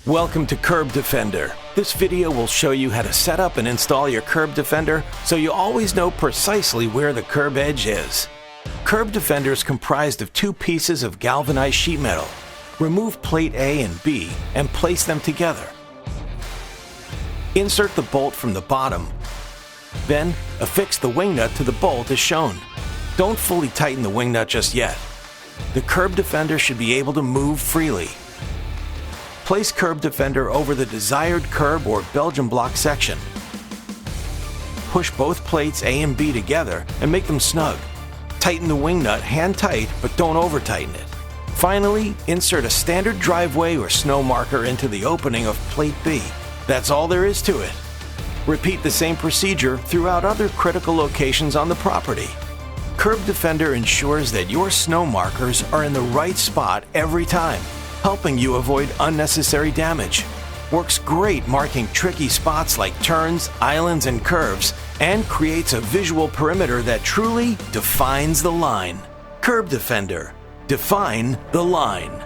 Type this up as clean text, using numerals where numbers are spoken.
Welcome to Curb Defender. This video will show you how to set up and install your Curb Defender so you always know precisely where the curb edge is. Curb Defender is comprised of two pieces of galvanized sheet metal. Remove plate A and B and place them together. Insert the bolt from the bottom. Then, affix the wing nut to the bolt as shown. Don't fully tighten the wing nut just yet. The Curb Defender should be able to move freely. Place Curb Defender over the desired curb or Belgian block section. Push both plates A and B together and make them snug. Tighten the wing nut hand tight, but don't over tighten it. Finally, insert a standard driveway or snow marker into the opening of plate B. That's all there is to it. Repeat the same procedure throughout other critical locations on the property. Curb Defender ensures that your snow markers are in the right spot every time, helping you avoid unnecessary damage. Works great marking tricky spots like turns, islands, and curves, and creates a visual perimeter that truly defines the line. Curb Defender. Define the line.